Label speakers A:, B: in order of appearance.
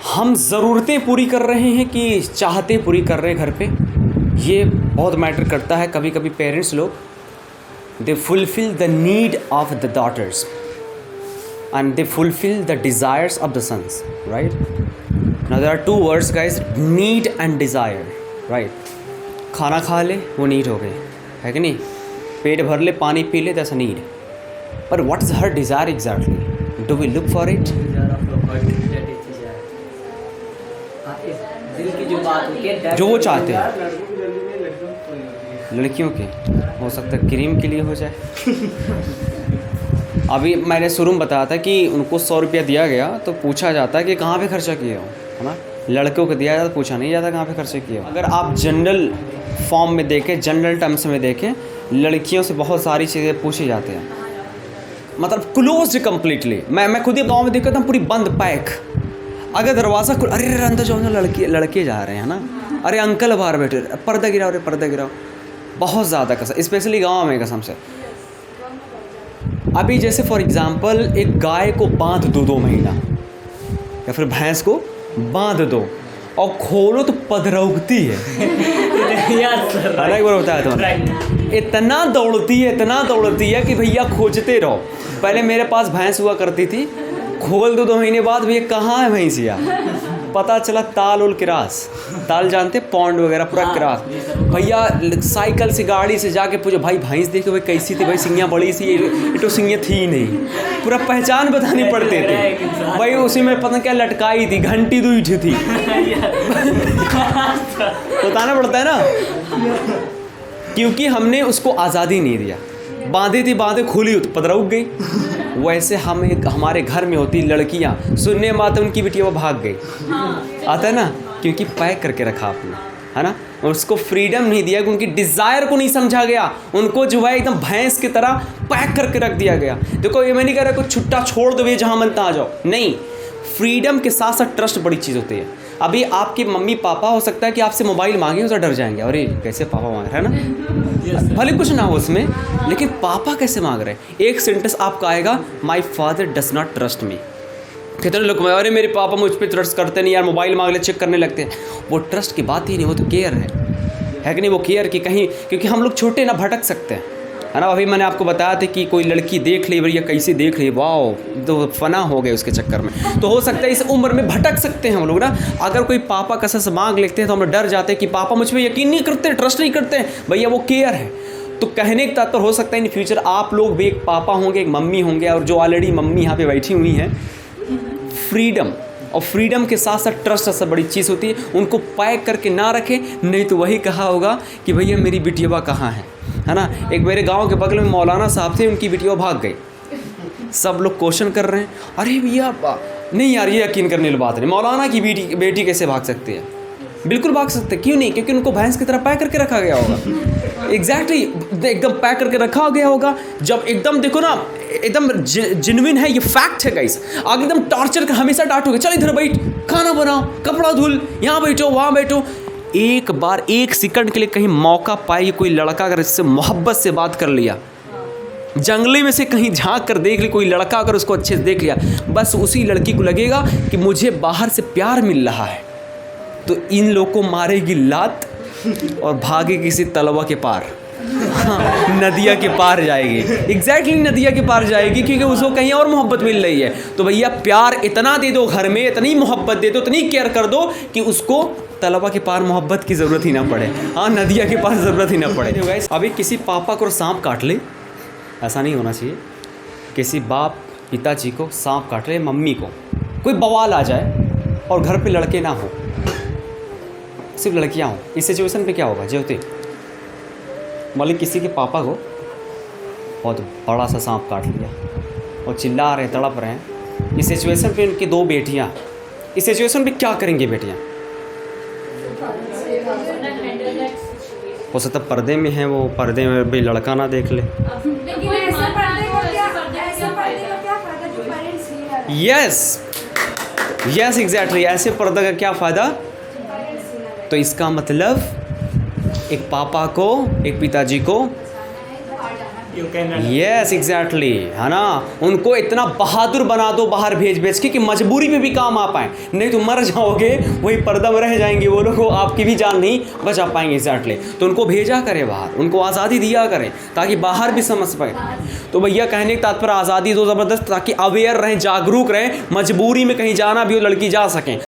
A: हम ज़रूरतें पूरी कर रहे हैं कि चाहते पूरी कर रहे हैं घर पे, ये बहुत मैटर करता है। कभी कभी पेरेंट्स लोग they fulfil the need of the daughters and they fulfil the desires of the sons, right. Now there are two words guys, need and desire, right. खाना खा ले वो नीड हो गई, है कि नहीं। पेट भर ले, पानी पी ले, दैट्स अ नीड। पर what is her desire exactly? Do we look for it?
B: दिल की जो बात होती है,
A: जो वो चाहते हैं लड़कियों के, हो सकता है क्रीम के लिए हो जाए। अभी मैंने शुरू में बताया था कि उनको 100 रुपया दिया गया तो पूछा जाता है कि कहाँ पे खर्चा किए हो, है ना। लड़कों को दिया जाता तो पूछा नहीं जाता कहाँ पे खर्चा किए हो। अगर आप जनरल फॉर्म में देखें, जनरल टर्म्स में देखें, लड़कियों से बहुत सारी चीज़ें पूछी जाती हैं, मतलब क्लोज कम्प्लीटली। मैं खुद ही गाँव में देखा था, पूरी बंद पैक। अगर दरवाज़ा खुल, अरे अंदर जाओ ना, लड़के जा रहे हैं ना, अरे अंकल बाहर बैठे, पर्दा गिराओ, अरे पर्दा गिराओ। बहुत ज़्यादा कसम, स्पेशली गांव में कसम से। अभी जैसे फॉर एग्जांपल एक गाय को बांध दो 2 महीना, या फिर भैंस को बांध दो और खोलो तो पधरौगती है। एक बार बताया तो इतना दौड़ती है कि भैया खोजते रहो। पहले मेरे पास भैंस हुआ करती थी, खोल दो 2 महीने बाद, भैया कहाँ है भैंसिया, पता चला ताल उल क्रास, ताल जानते, पौंड वगैरह पूरा क्रास। भैया साइकिल से, गाड़ी से जाके पूछो, भाई भैंस देखो भाई कैसी थी, भाई सिंगियाँ बड़ी सी, ये तो सिंगियाँ थी नहीं, पूरा पहचान बतानी पड़ते थे भाई। उसी में पता क्या लटकाई थी, घंटी दूठ थी। बताना पड़ता है ना, क्योंकि हमने उसको आज़ादी नहीं दिया। बांधे खुली तो पदरौक गई। वैसे हमारे घर में होती लड़कियां, सुनने में आता उनकी बेटियां वो भाग गई, आता है ना, क्योंकि पैक करके रखा आपने, है ना। उसको फ्रीडम नहीं दिया, उनकी डिज़ायर को नहीं समझा गया, उनको जो है एकदम भैंस की तरह पैक करके रख दिया गया। देखो ये मैं नहीं कह रहा कुछ छुट्टा छोड़ दो, जहाँ मन तहाँ आ जाओ, नहीं। फ्रीडम के साथ साथ ट्रस्ट बड़ी चीज़ होती है। अभी आपके मम्मी पापा हो सकता है कि आपसे मोबाइल मांगे तो डर जाएंगे, अरे कैसे पापा मांग रहे हैं ना, भले कुछ ना हो उसमें, लेकिन पापा कैसे मांग रहे हैं। एक सेंटेंस आपका आएगा, my father does not trust me. कितने लोग, अरे मेरे पापा मुझ पर ट्रस्ट करते नहीं यार, मोबाइल मांग ले चेक करने लगते हैं। वो ट्रस्ट की बात ही नहीं, वो तो केयर है कि नहीं। वो केयर की कहीं, क्योंकि हम लोग छोटे ना भटक सकते हैं, है ना। अभी मैंने आपको बताया था कि कोई लड़की देख ली, भैया कैसे देख ली, वाओ, तो फना हो गए उसके चक्कर में। तो हो सकता है इस उम्र में भटक सकते हैं हम लोग ना। अगर कोई पापा कसम से मांग लेते हैं तो हम लोग डर जाते हैं कि पापा मुझ पर यकीन नहीं करते, ट्रस्ट नहीं करते। भैया वो केयर है। तो कहने का तात्पर्य हो सकता है इन फ्यूचर आप लोग भी एक पापा होंगे, एक मम्मी होंगे, और जो ऑलरेडी मम्मी यहाँ पे बैठी हुई हैं, फ्रीडम, और फ्रीडम के साथ साथ ट्रस्ट सबसे बड़ी चीज़ होती है। उनको पैक करके ना रखें, नहीं तो वही कहा होगा कि भैया मेरी बिटिया कहाँ है ना। एक मेरे गांव के बगल में मौलाना साहब थे, उनकी बिटिया भाग गई। सब लोग क्वेश्चन कर रहे हैं, अरे भैया नहीं यार, ये यकीन करने वाली बात नहीं, मौलाना की बेटी कैसे भाग सकती है। बिल्कुल भाग सकते, क्यों नहीं, क्योंकि उनको भैंस की तरह पैक करके रखा गया होगा। एग्जैक्टली एकदम पैक करके रखा गया होगा। जब एकदम देखो ना, एकदम जेन्युइन है, ये फैक्ट है गाइस। आगे एकदम टॉर्चर कर, हमेशा डांटोगे, चल इधर बैठ, खाना बनाओ, कपड़ा धुल, यहाँ बैठो, वहाँ बैठो। एक बार 1 सेकंड के लिए कहीं मौका पाई, कोई लड़का अगर इससे मोहब्बत से बात कर लिया, जंगले में से कहीं झांक कर देख ली कोई लड़का, अगर उसको अच्छे से देख लिया, बस उसी लड़की को लगेगा कि मुझे बाहर से प्यार मिल रहा है, तो इन लोग को मारेगी लात और भागे किसी तलवा के पार। हाँ, नदिया के पार जाएगी। एग्जैक्टली नदिया के पार जाएगी, क्योंकि उसको कहीं और मोहब्बत मिल रही है। तो भैया प्यार इतना दे दो घर में, इतनी मोहब्बत दे दो, इतनी केयर कर दो कि उसको तलवा के पार मोहब्बत की ज़रूरत ही ना पड़े। हाँ, नदिया के पार ज़रूरत ही ना पड़े। अभी किसी पापा को सांप काट ले, ऐसा नहीं होना चाहिए। किसी बाप पिताजी को सांप काट ले, मम्मी को कोई बवाल आ जाए और घर पे लड़के ना हो, सिर्फ लड़कियां हों, इस सिचुएशन पे क्या होगा ज्योति? मालिक किसी के पापा को बहुत बड़ा सा सांप काट लिया और चिल्ला रहे, तड़प रहे हैं। इस सिचुएशन पे उनकी 2 बेटियां, इस सिचुएशन पे क्या करेंगी बेटियां? हो सकता पर्दे में है, वो पर्दे में भी लड़का ना देख ले। यस एग्जैक्टली, ऐसे पर्दा का क्या फ़ायदा? तो इसका मतलब एक पापा को, एक पिताजी को यस एग्जैक्टली, है ना। उनको इतना बहादुर बना दो बाहर भेज भेज के कि मजबूरी में भी काम आ पाए, नहीं तो मर जाओगे, वही पर्दा में रह जाएंगे वो लोग, आपकी भी जान नहीं बचा पाएंगे। एग्जैक्टली, तो उनको भेजा करें बाहर, उनको आज़ादी दिया करें ताकि बाहर भी समझ पाए। तो भैया कहने का तात्पर्य आज़ादी दो ज़बरदस्त, ताकि अवेयर रहें, जागरूक रहें, मजबूरी में कहीं जाना भी हो लड़की जा सकें।